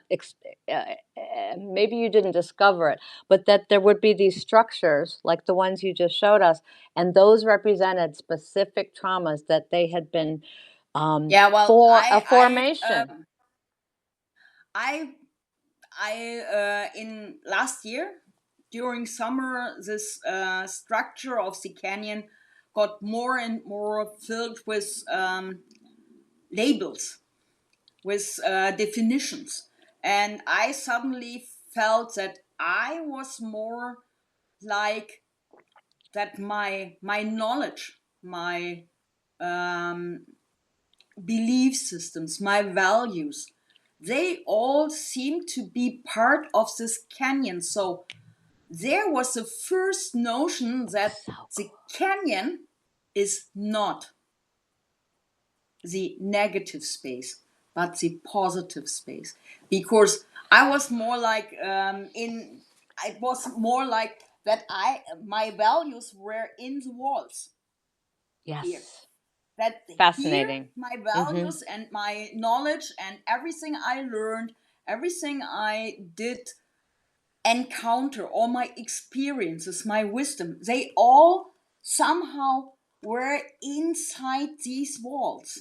maybe you didn't discover it, but that there would be these structures like the ones you just showed us, and those represented specific traumas that they had been
Yeah, well,
for a formation.
I in last year during summer, this structure of the canyon got more and more filled with labels, with definitions, and I suddenly felt that I was more like that. My knowledge, my um, belief systems, my values, they all seem to be part of this canyon. So there was the first notion that
So
the
cool.
canyon is not the negative space, but the positive space. Because I was more like it was more like that. My values were in the walls here.
Yes.
That here
Fascinating.
my
Hmm.
values and my knowledge and everything I learned, everything I did encounter, all my experiences, my wisdom, they all somehow were inside these walls.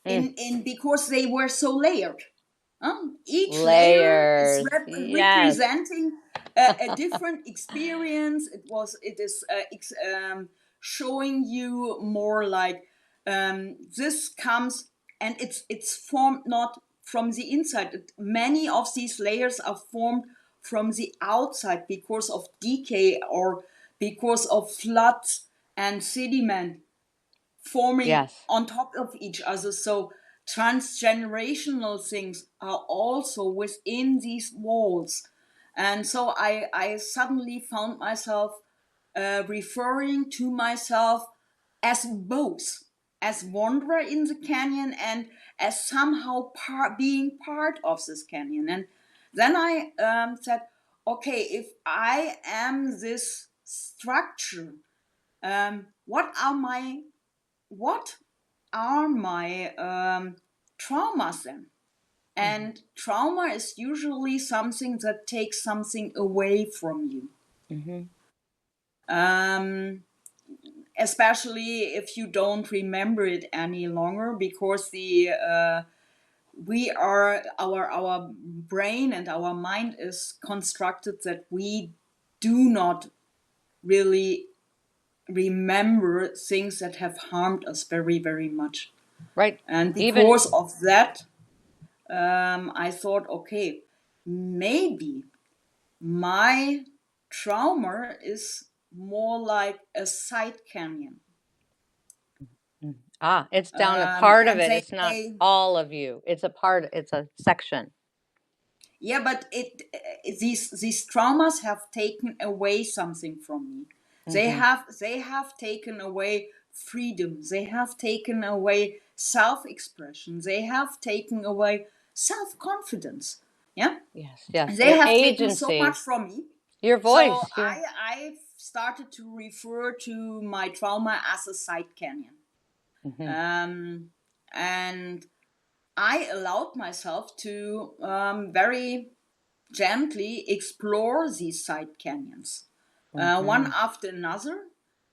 Mm.
In Because they were so layered. Each layer is
Layers. Yes.
representing a different experience. It is showing you more like this comes, and it's formed not from the inside. Many of these layers are formed from the outside because of decay or because of floods and sediment forming
Yes.
on top of each other. So transgenerational things are also within these walls. And so I suddenly found myself referring to myself as both, as wanderer in the canyon and as somehow being part of this canyon. And then I said, okay, if I am this structure, what are my what are my traumas then?
Mhm.
And trauma is usually something that takes something away from you.
Mhm.
Um, Especially if you don't remember it any longer, because the we are our brain and our mind is constructed that we do not really remember things that have harmed us very, very much.
Right.
And
Even
because of that, I thought, okay, maybe my trauma is more like a side canyon.
it's down a part of
And
it. It's not
they,
all of you. It's a part. It's a section.
yeah, but these traumas have taken away something from me.
Mhm.
They have taken away freedom. They have taken away self-expression. They have taken away self-confidence. Yeah,
Yes. Yes.
they
Your
have taken so much
agency,
from me.
your
So
voice, your.
I started to refer to my trauma as a side canyon.
Mhm.
Um, and I allowed myself to very gently explore these side canyons, one
Mhm.
after another.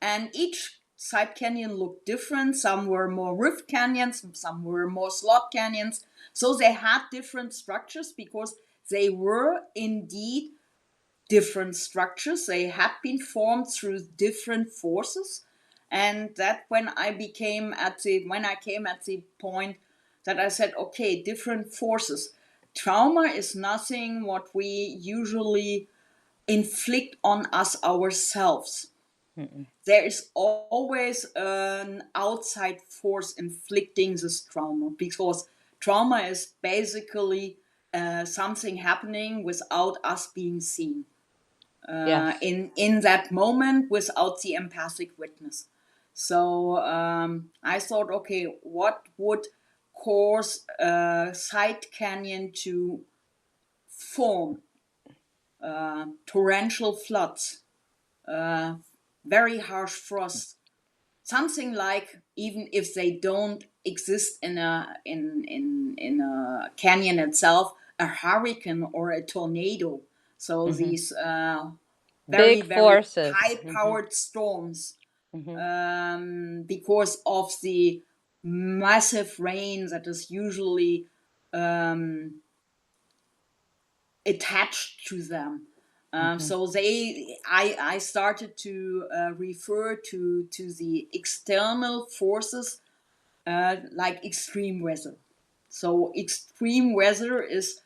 And each side canyon looked different. Some were more rift canyons, some were more slot canyons. So they had different structures because they were indeed different structures. They had been formed through different forces. And that when I came at the point that I said, okay, different forces. Trauma is nothing what we usually inflict on us ourselves.
Mhm.
There is always an outside force inflicting this trauma, because trauma is basically something happening without us being seen
Yes.
in that moment without the empathic witness. So I thought, okay, what would cause a side canyon to form? Torrential floods, uh, very harsh frost, something like, even if they don't exist in a canyon itself, a hurricane or a tornado. So
Mhm.
these very,
Big
very
forces.
high
Mhm.
powered storms,
Mhm.
because of the massive rain that is usually attached to them.
Mhm.
So I started to refer to the external forces, like extreme weather. So extreme weather is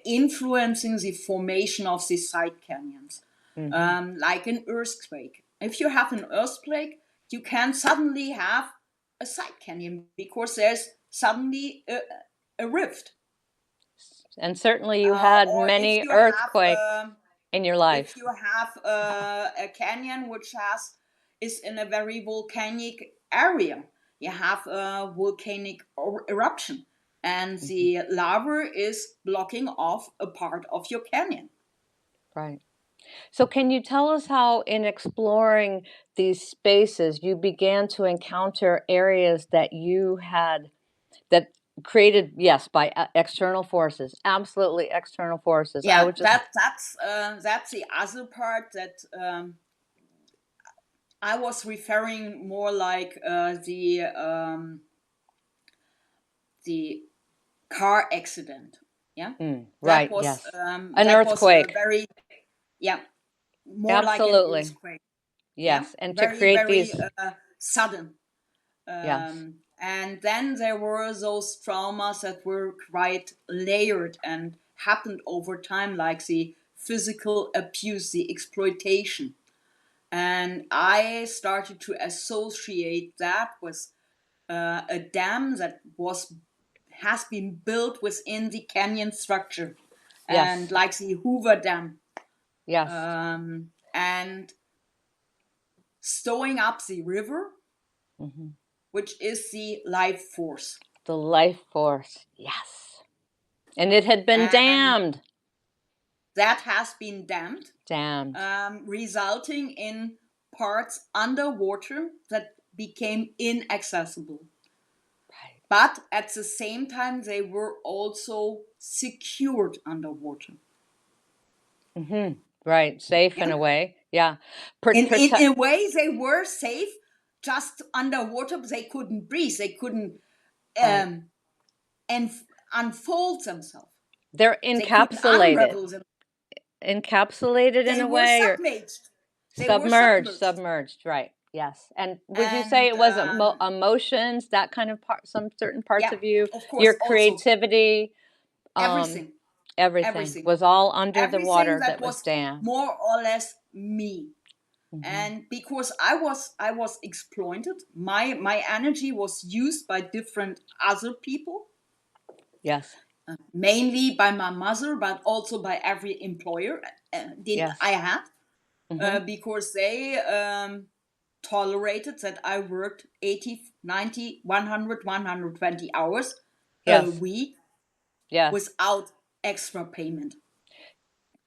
influencing the formation of the side canyons,
Mhm.
like an earthquake. If you have an earthquake, you can suddenly have a side canyon because there's suddenly a rift.
And certainly you had
Or
many earthquakes in your
if
life.
you have a canyon which has is in a very volcanic area, you have a volcanic eruption, and
Mhm.
the lava is blocking off a part of your canyon.
Right. So, can you tell us how, in exploring these spaces, you began to encounter areas that you had that created, yes, by external forces, absolutely external forces. I
Yeah,
would just,
that's the other part that I was referring more like the car accident. Yeah,
right, yes, an
that was a
earthquake,
very, yeah, more like an
absolutely,
earthquake. Yeah,
yes, and to
very,
create
very
these,
sudden.
yes,
And then there were those traumas that were quite layered and happened over time, like the physical abuse, the exploitation. And I started to associate that with a dam that was has been built within the canyon structure, and
yes,
like the Hoover Dam,
yes,
and stowing up the river,
hmm,
which is the life force.
the life force, yes, and it had been
And
dammed,
that has been dammed,
damned,
resulting in parts underwater that became inaccessible.
Right.
But at the same time, they were also secured underwater.
Mm-hmm. Right. Safe in
Yeah.
a way. Yeah.
In a way, they were safe. Just underwater, they couldn't breathe. They couldn't
Right.
um, unfold themselves.
They're
They couldn't
encapsulated.
unravel them.
Encapsulated in
They
a
were
way, or
submerged. They were
submerged,
submerged.
submerged, right? Yes. And would you say
And
it was emotions, that kind of part, some certain parts
yeah,
of you,
of
your
course, also
creativity, um,
everything,
everything
everything,
was all under the
everything
water
that
that was
was
dammed.
more or less me.
Hmm.
And because I was exploited, my energy was used by different other people,
Yes.
mainly by my mother, but also by every employer
Yes.
I had,
Hmm.
because they tolerated that I worked 80, 90, 100, 120 hours a
Yes.
week
Yes.
without extra payment.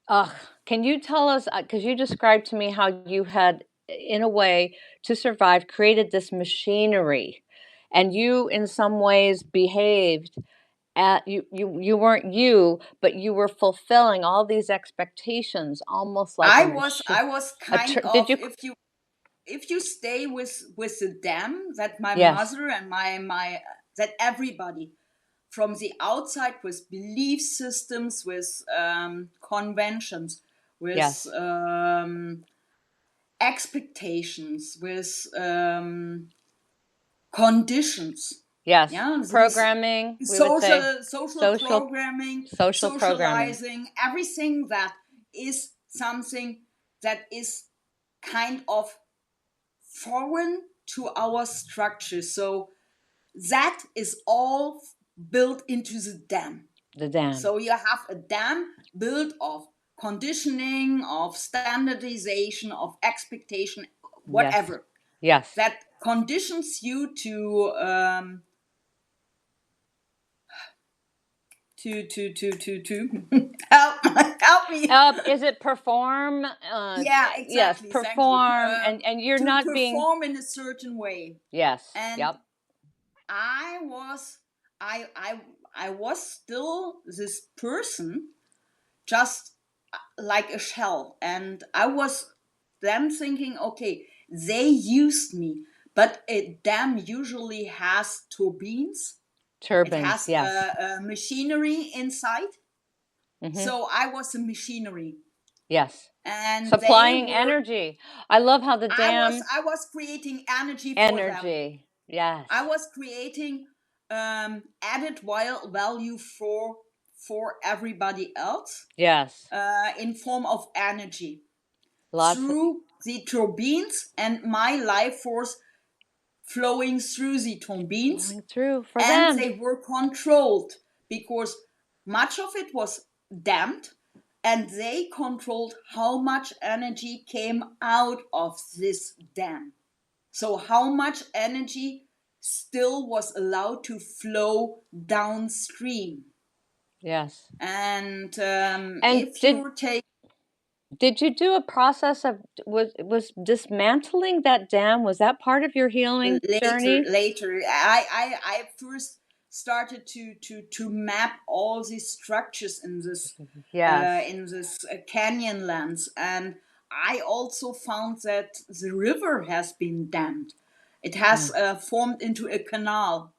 Ugh, can you tell us, because you described to me how you had, in a way, to survive, created this machinery, and you, in some ways, behaved at you weren't you, but you were fulfilling all these expectations, almost like a machine.
I was
A
kind
did
of,
you?
if you stay with the dam that my
Yes,
mother and my that everybody from the outside, with belief systems, with conventions, with
yes,
expectations, with conditions,
yes.
yeah, these
Programming, we would say,
social
social
programming,
social programming.
socializing, everything that is something that is kind of foreign to our structure. So that is all built into the dam.
The dam.
So you have a dam built of conditioning, of standardization, of expectation,
Yes,
whatever,
yes.
that conditions you to help me.
Is it perform?
Yeah,
Yes,
exactly. Thank you.
perform, and you're
To
not being.
perform in a certain way.
Yes.
And
Yep.
I was I I I was still this person, just like a shell. And I was then thinking, okay, they used me, but a dam usually has turbines. It
Turbines.
has
Yes.
a machinery inside.
Mm-hmm.
So I was a machinery,
Yes.
and they
Supplying
were.
energy. I love how the dam
I was creating energy for them.
energy. Yes.
I was creating added value for everybody else,
Yes.
in form of energy
Lots of
through the turbines and my life force flowing through the turbines,
flowing through for
and
them.
they were controlled because much of it was damped, and they controlled how much energy came out of this dam. So, how much energy still was allowed to flow downstream?
Yes.
And
And
if you take
did you do a process of, was dismantling that dam, was that part of your healing journey?
later, I first started to map all these structures
Yes.
in this canyon lands, and I also found that the river has been dammed. It has
Yeah.
formed into a canal.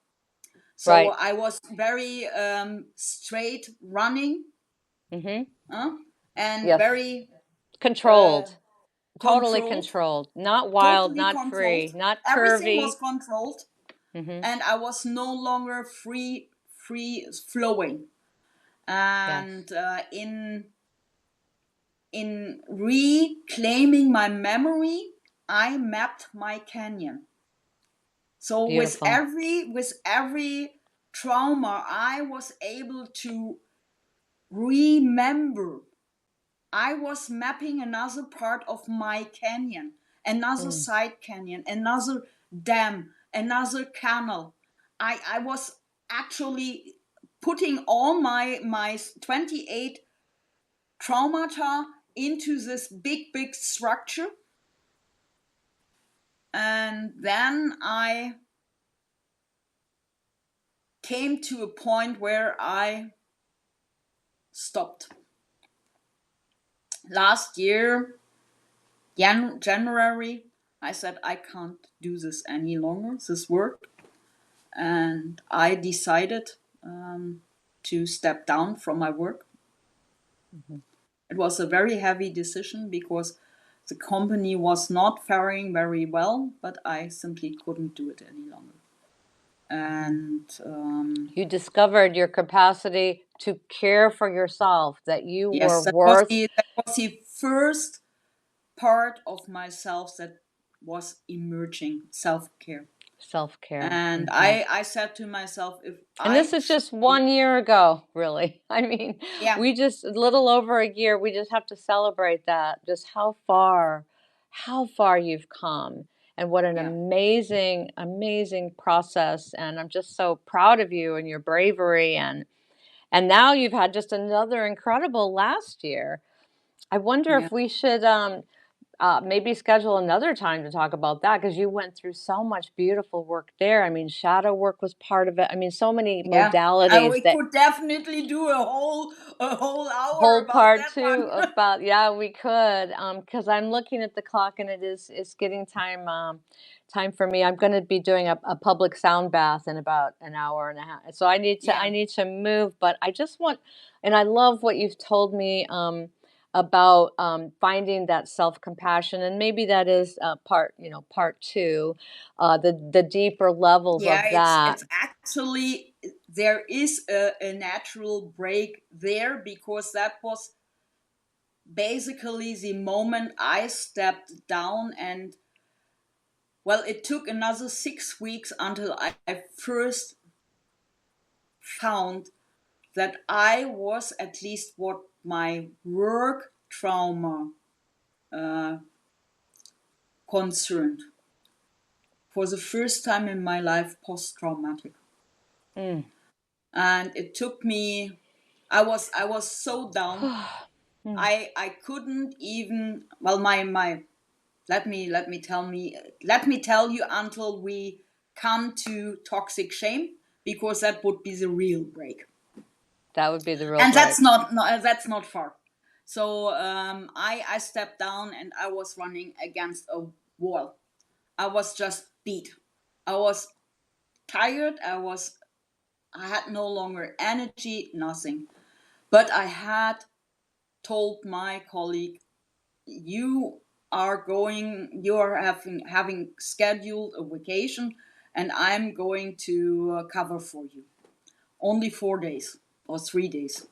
So
Right.
I was very straight running,
Mm-hmm.
uh, and
Yes.
very uh,
Controlled. Totally
controlled,
controlled. Not wild,
totally
not free,
controlled.
not
Everything was
curvy.
controlled,
Mm-hmm.
and I was no longer free flowing.
Yes.
And in reclaiming my memory, I mapped my canyon. So
Beautiful.
with every trauma, I was able to remember. I was mapping another part of my canyon, another
Mm.
side canyon, another dam, another canal. I was actually putting all my 28 traumata into this big structure, And then I came to a point where I stopped. Last year, January, I said, I can't do this any longer, this work. And I decided to step down from my work.
Mhm.
It was a very heavy decision because the company was not faring very well, but I simply couldn't do it any longer.
Mhm.
And
You discovered your capacity to care for yourself, that you were
yes,
worth
that was the first part of myself that was emerging, self care.
self-care.
And
Mhm.
I said to myself, if
And this
I
is just
truly,
1 year ago, really. I mean,
yeah,
we just a little over a year, we just have to celebrate that, just how far you've come and what an
yeah,
amazing, amazing process. And I'm just so proud of you and your bravery and now you've had just another incredible last year. I wonder
yeah,
if we should maybe schedule another time to talk about that because you went through so much beautiful work there. I mean, shadow work was part of it. I mean, so many
yeah.
modalities
We
that
could definitely do a whole hour
whole
about
part
that
two
one.
about yeah, we could because I'm looking at the clock and it's getting time for me. I'm going to be doing a public sound bath in about an hour and a half. So I
Yeah,
need to move, but I just want and I love what you've told me about finding that self-compassion and maybe that is part two, the deeper levels
yeah.
of that.
It's actually there is a natural break there because that was basically the moment I stepped down. And well, it took another 6 weeks until I first found that I was at least what my work trauma uh, concerned for the first time in my life post traumatic.
Mm.
And it took me, I was so down.
Mm.
I couldn't even, well, my let me tell you until we come to toxic shame, because that would be the real break.
That would be the real
And
break.
that's not far. So I stepped down and I was running against a wall. I was just beat. I was tired. I had no longer energy, nothing. But I had told my colleague, you are having scheduled a vacation, and I'm going to cover for you. Only 4 days or 3 days.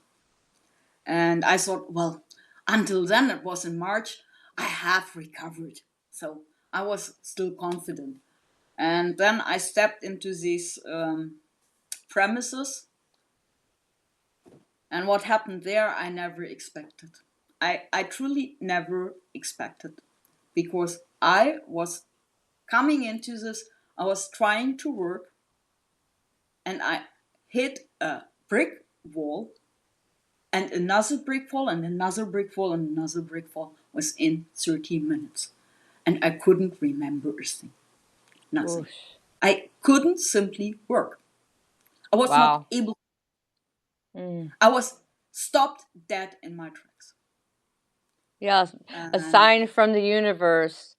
And I thought, well, until then, it was in March, I have recovered. So I was still confident. And then I stepped into these premises, and what happened there, I never expected. I truly never expected, because I was coming into this, I was trying to work, and I hit a brick wall and another brick wall and another brick wall and another brick wall within 13 minutes. And I couldn't remember a thing, nothing.
Whoosh.
I couldn't simply work. I was not
Wow.
able,
Mm.
I was stopped dead in my tracks.
Yes, a
And
sign from the universe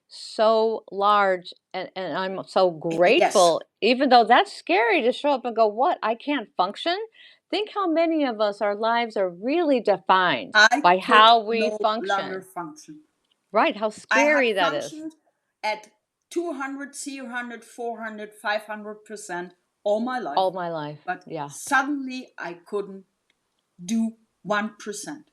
so large and I'm so
yes,
grateful, even though that's scary to show up and go, "What? I can't function?" Think how many of us, our lives are really defined
I
by
could
how we
no longer
function.
function.
Right, how
I had
scary that is.
functioned at 200, 300, 400, 500% all my life,
All my life.
but
Yeah.
suddenly I couldn't do 1%.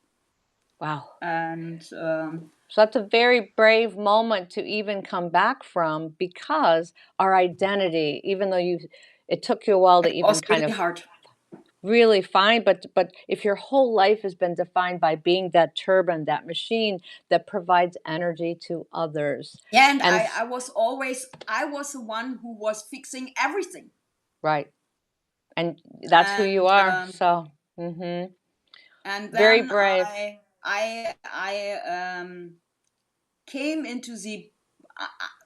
Wow.
And
So that's a very brave moment to even come back from because our identity, even though it took you a while to
it
even
was
kind
really
of
hard.
really fine, but if your whole life has been defined by being that turbine, that machine that provides energy to others,
Yeah, and
and
I was the one who was fixing everything.
right, and that's who you
And
are. So, very
then
brave.
I came into the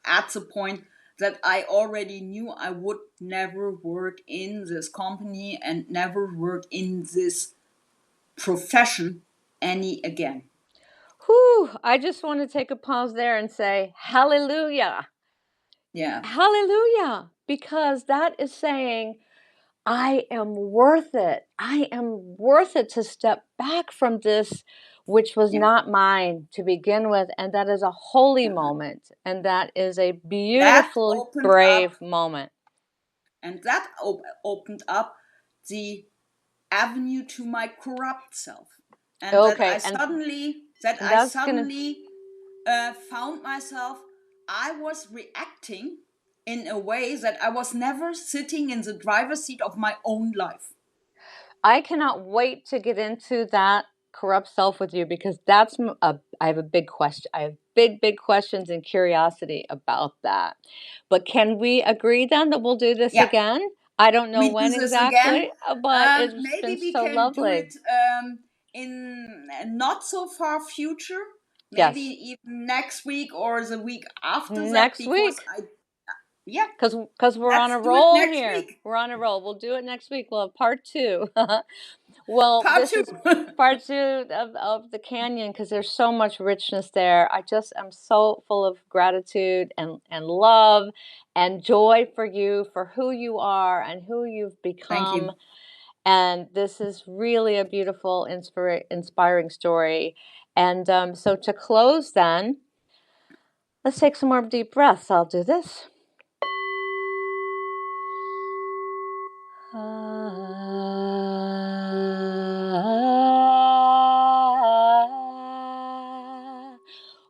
at the point that I already knew I would never work in this company and never work in this profession any again.
Whew, I just want to take a pause there and say, hallelujah.
Yeah.
Hallelujah. Because that is saying, I am worth it. I am worth it to step back from this, which was
Yeah.
not mine to begin with. And that is a holy
Uh,
moment. And that is a
that
beautiful,
opened up,
brave moment.
and that opened up the avenue to my corrupt self, and that I
Okay.
suddenly
That's going to,
found myself, I was reacting in a way that I was never sitting in the driver's seat of my own life.
I cannot wait to get into that corrupt self with you because I have a big question. I have big questions and curiosity about that. But can we agree then that we'll do this
Yeah,
again? I don't know
we do
when
this again.
exactly, but it's
Maybe
been
we
so
can do
lovely.
it in not so far future. Maybe
Yes,
even next week or the week after that,
next
because
week.
I yeah,
Because we're on
let's
a
do it
roll
next
here.
week.
We're on a roll. We'll do it next week. We'll have part two. Well,
Part
this
two.
is part two of the canyon because there's so much richness there. I just am so full of gratitude and love and joy for you, for who you are and who you've
Thank
become.
you.
And this is really a beautiful, inspiring story. And so to close, then, let's take some more deep breaths. I'll do this.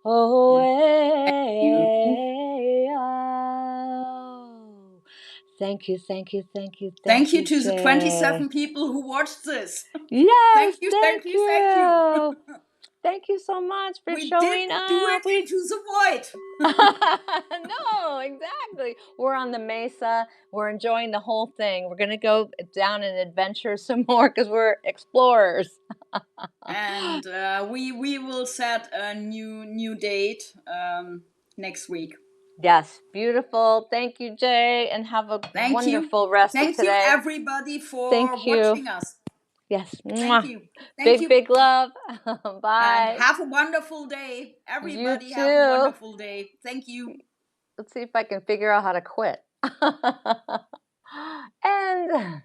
Oh,
Yeah. Thank you.
thank you, thank you,
Thank
thank
you
you,
to the
Jay.
27 people who watched this.
Yes,
Thank you, thank
thank
you, thank you.
you. Thank you so much for
We didn't
showing
do
up.
it into the void.
No, exactly. We're on the mesa. We're enjoying the whole thing. We're going to go down and adventure some more because we're explorers.
And we will set a new date next week.
Yes, beautiful. Thank you, Jay, and have a
Thank you.
wonderful rest of
Thank you,
today.
everybody, for
Thank you.
watching us.
Yes.
Thank
Mwah.
you. Thank
Big,
you.
big love.
And
Bye.
have a wonderful day.
You
Everybody, have a
too.
wonderful day. Thank you.
Let's see if I can figure out how to quit. And